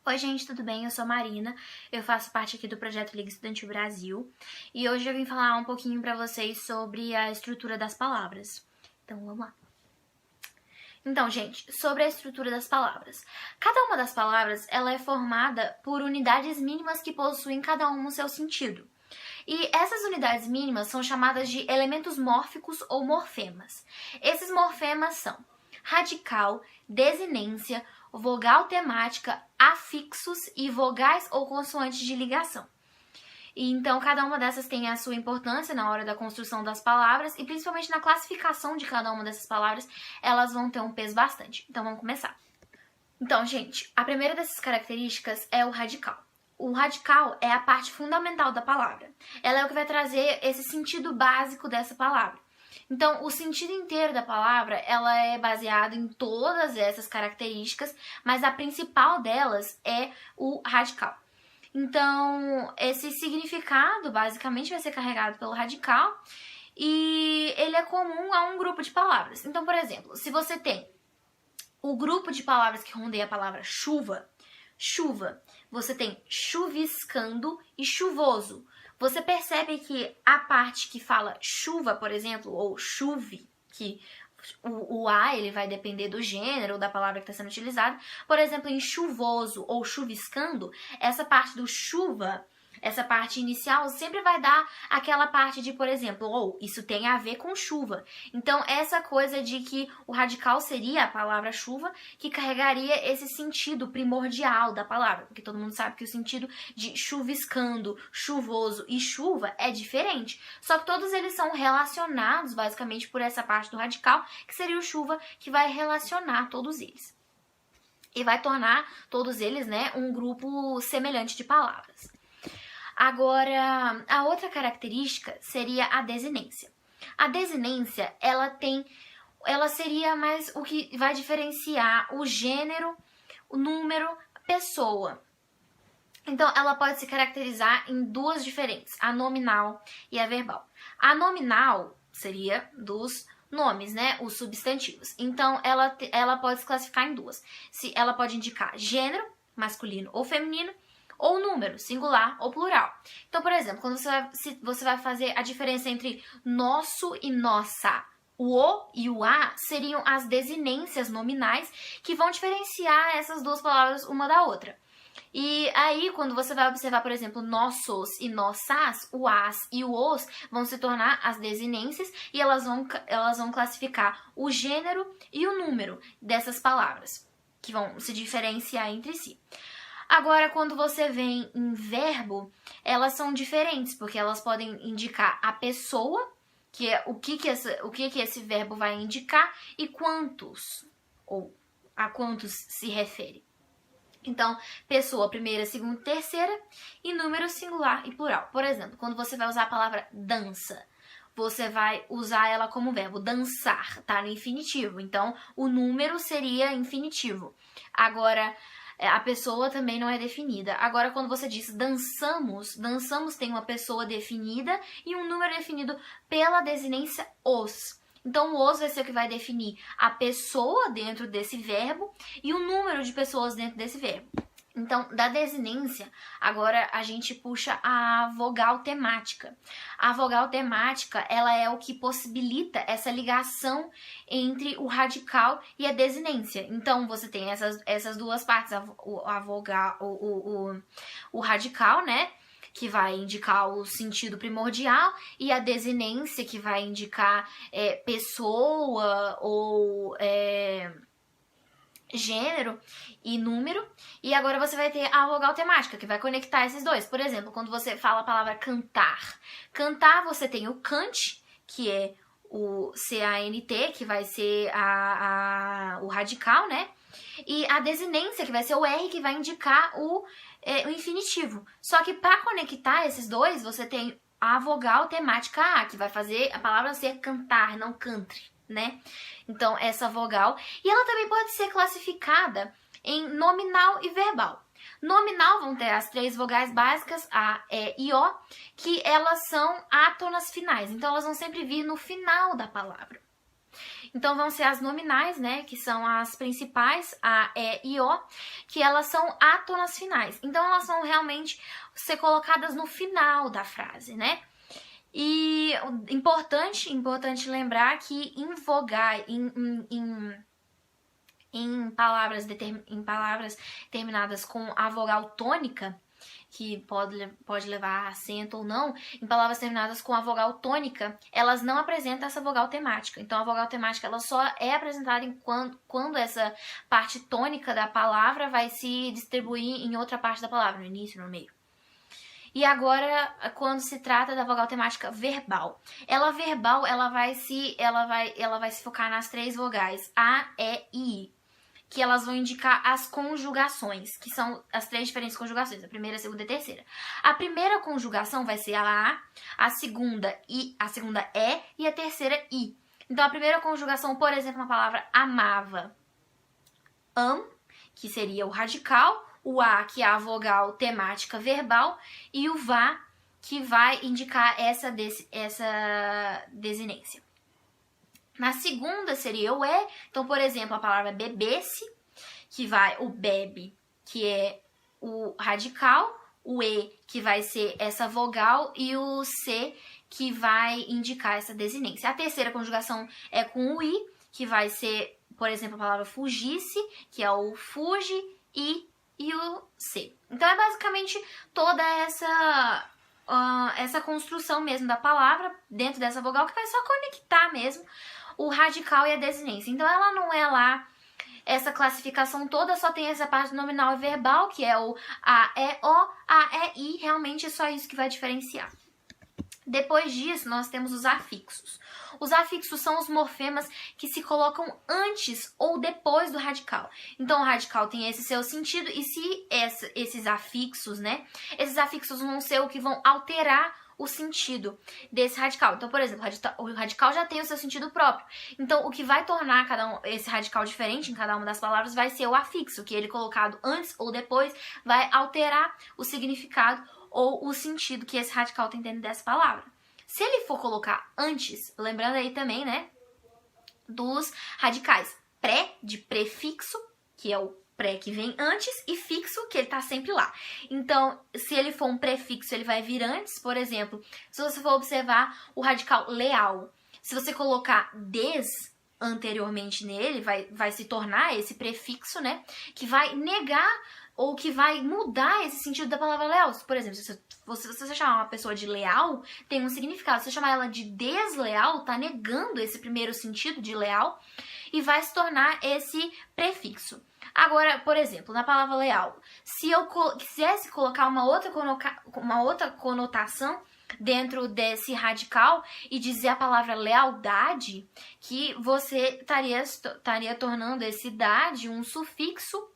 Oi gente, tudo bem? Eu sou a Marina, eu faço parte aqui do Projeto Liga Estudantil Brasil e hoje eu vim falar um pouquinho pra vocês sobre a estrutura das palavras. Então vamos lá. Então, gente, sobre a estrutura das palavras. Cada uma das palavras ela é formada por unidades mínimas que possuem cada uma o seu sentido. E essas unidades mínimas são chamadas de elementos mórficos ou morfemas. Esses morfemas são radical, desinência, vogal temática, afixos e vogais ou consoantes de ligação. E então, cada uma dessas tem a sua importância na hora da construção das palavras e principalmente na classificação de cada uma dessas palavras, elas vão ter um peso bastante. Então, vamos começar. Então, gente, a primeira dessas características é o radical. O radical é a parte fundamental da palavra. Ela é o que vai trazer esse sentido básico dessa palavra. Então, o sentido inteiro da palavra, ela é baseado em todas essas características, mas a principal delas é o radical. Então, esse significado, basicamente, vai ser carregado pelo radical e ele é comum a um grupo de palavras. Então, por exemplo, se você tem o grupo de palavras que rondeia a palavra chuva, você tem chuviscando e chuvoso. Você percebe que a parte que fala chuva, por exemplo, ou chuve, que o A ele vai depender do gênero ou da palavra que está sendo utilizada. Por exemplo, em chuvoso ou chuviscando, essa parte do chuva, essa parte inicial sempre vai dar aquela parte de, por exemplo, ou isso tem a ver com chuva. Então, essa coisa de que o radical seria a palavra chuva, que carregaria esse sentido primordial da palavra. Porque todo mundo sabe que o sentido de chuviscando, chuvoso e chuva é diferente. Só que todos eles são relacionados, basicamente, por essa parte do radical, que seria o chuva, que vai relacionar todos eles. E vai tornar todos eles, né, um grupo semelhante de palavras. Agora, a outra característica seria a desinência. A desinência, ela seria mais o que vai diferenciar o gênero, o número, a pessoa. Então, ela pode se caracterizar em duas diferentes, a nominal e a verbal. A nominal seria dos nomes, né, os substantivos. Então, ela pode se classificar em duas. Ela pode indicar gênero, masculino ou feminino, ou número, singular ou plural. Então, por exemplo, quando você vai fazer a diferença entre nosso e nossa, o e o a seriam as desinências nominais que vão diferenciar essas duas palavras uma da outra. E aí, quando você vai observar, por exemplo, nossos e nossas, o as e o os vão se tornar as desinências e elas vão classificar o gênero e o número dessas palavras, que vão se diferenciar entre si. Agora, quando você vem em verbo, elas são diferentes, porque elas podem indicar a pessoa, que é o que esse verbo vai indicar, e quantos, ou a quantos se refere. Então, pessoa, primeira, segunda, terceira, e número singular e plural. Por exemplo, quando você vai usar a palavra dança, você vai usar ela como verbo dançar, tá no infinitivo. Então, o número seria infinitivo. Agora, a pessoa também não é definida. Agora, quando você diz dançamos tem uma pessoa definida e um número definido pela desinência os. Então, o os vai ser o que vai definir a pessoa dentro desse verbo e o número de pessoas dentro desse verbo. Então, da desinência, agora a gente puxa a vogal temática. A vogal temática, ela é o que possibilita essa ligação entre o radical e a desinência. Então, você tem essas duas partes, a vogal, o radical, né, que vai indicar o sentido primordial, e a desinência, que vai indicar pessoa ou gênero e número. E agora você vai ter a vogal temática, que vai conectar esses dois. Por exemplo, quando você fala a palavra cantar. Cantar, você tem o cante, que é o C-A-N-T, que vai ser o radical, né? E a desinência, que vai ser o R, que vai indicar o infinitivo. Só que para conectar esses dois, você tem a vogal temática A, que vai fazer a palavra ser cantar, não cantre, né? Então, essa vogal. E ela também pode ser classificada em nominal e verbal. Nominal vão ter as três vogais básicas, A, E e O, que elas são átonas finais. Então, elas vão sempre vir no final da palavra. Então vão ser as nominais, né, que são as principais, a, e, e, o, que elas são átonas finais. Então elas vão realmente ser colocadas no final da frase, né? E importante lembrar que em vogais, em palavras terminadas com a vogal tônica, que pode levar acento ou não, em palavras terminadas com a vogal tônica, elas não apresentam essa vogal temática. Então, a vogal temática ela só é apresentada quando essa parte tônica da palavra vai se distribuir em outra parte da palavra, no início, no meio. E agora, quando se trata da vogal temática verbal. Ela vai se focar nas 3 vogais, A, E e I, que elas vão indicar as conjugações, que são as 3 diferentes conjugações, a primeira, a segunda e a terceira. A primeira conjugação vai ser a segunda I, a segunda E e a terceira I. Então, a primeira conjugação, por exemplo, na palavra amava, que seria o radical, o A, que é a vogal temática verbal, e o VA, que vai indicar essa desinência. Na segunda seria o E. Então, por exemplo, a palavra bebesse, que vai o bebe, que é o radical, o E, que vai ser essa vogal, e o C, que vai indicar essa desinência. A terceira conjugação é com o I, que vai ser, por exemplo, a palavra fugisse, que é o fuge, I e o C. Então, é basicamente toda essa construção mesmo da palavra dentro dessa vogal, que vai só conectar mesmo o radical e a desinência. Então, ela não é lá essa classificação toda, só tem essa parte nominal e verbal, que é o A, E, O, A, E, I. Realmente é só isso que vai diferenciar. Depois disso, nós temos os afixos. Os afixos são os morfemas que se colocam antes ou depois do radical. Então, o radical tem esse seu sentido, e se esses afixos, né? Esses afixos vão ser o que vão alterar o sentido desse radical. Então, por exemplo, o radical já tem o seu sentido próprio. Então, o que vai tornar esse radical diferente em cada uma das palavras vai ser o afixo, que ele colocado antes ou depois vai alterar o significado ou o sentido que esse radical tem dentro dessa palavra. Se ele for colocar antes, lembrando aí também, né, dos radicais pré, de prefixo, que é o pré que vem antes, e fixo, que ele tá sempre lá. Então, se ele for um prefixo, ele vai vir antes. Por exemplo, se você for observar o radical leal, se você colocar des anteriormente nele, vai se tornar esse prefixo, né, que vai negar ou que vai mudar esse sentido da palavra leal. Por exemplo, se você chamar uma pessoa de leal, tem um significado. Se você chamar ela de desleal, tá negando esse primeiro sentido de leal e vai se tornar esse prefixo. Agora, por exemplo, na palavra leal, se eu quisesse colocar uma outra conotação dentro desse radical e dizer a palavra lealdade, que você estaria tornando esse dade um sufixo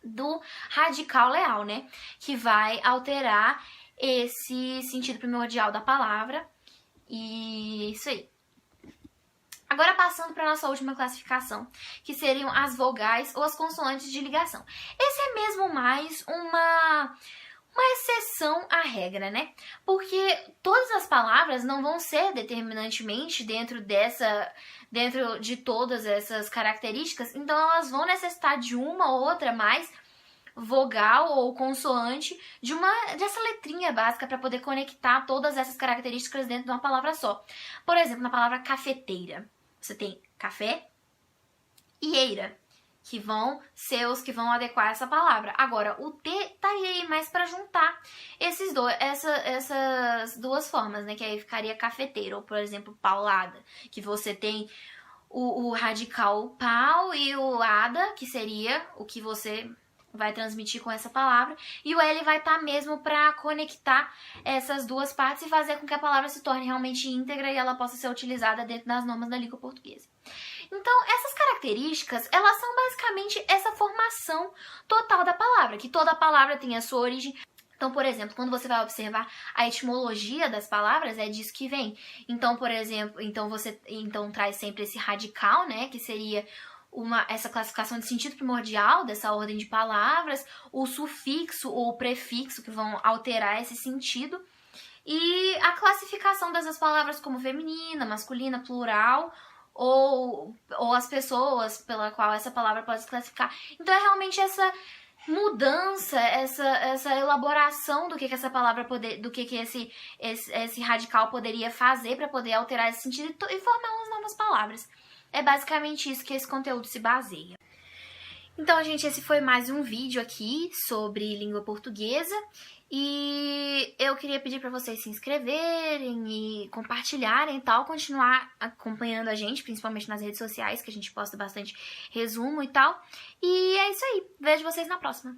do radical leal, né? Que vai alterar esse sentido primordial da palavra. E isso aí. Agora passando para a nossa última classificação, que seriam as vogais ou as consoantes de ligação. Esse é mesmo mais uma exceção à regra, né? Porque todas as palavras não vão ser determinantemente dentro de todas essas características, então elas vão necessitar de uma ou outra mais vogal ou consoante dessa letrinha básica para poder conectar todas essas características dentro de uma palavra só. Por exemplo, na palavra cafeteira, você tem café e eira, que vão ser os que vão adequar essa palavra. Agora, o T estaria aí mais para juntar essas duas formas, né? Que aí ficaria cafeteira, ou por exemplo, paulada, que você tem o radical pau e o ada, que seria o que você vai transmitir com essa palavra, e o L vai estar mesmo para conectar essas duas partes e fazer com que a palavra se torne realmente íntegra e ela possa ser utilizada dentro das normas da língua portuguesa. Então, essas características, elas são basicamente essa formação total da palavra, que toda palavra tem a sua origem. Então, por exemplo, quando você vai observar a etimologia das palavras, é disso que vem. Então, por exemplo, você traz sempre esse radical, né, que seria essa classificação de sentido primordial dessa ordem de palavras, o sufixo ou o prefixo que vão alterar esse sentido, e a classificação dessas palavras como feminina, masculina, plural ou as pessoas pela qual essa palavra pode se classificar. Então é realmente essa mudança, essa elaboração do que essa palavra do que esse radical poderia fazer para poder alterar esse sentido e formar umas novas palavras. É basicamente isso que esse conteúdo se baseia. Então, gente, esse foi mais um vídeo aqui sobre língua portuguesa e eu queria pedir para vocês se inscreverem e compartilharem e tal, continuar acompanhando a gente, principalmente nas redes sociais, que a gente posta bastante resumo e tal. E é isso aí, vejo vocês na próxima.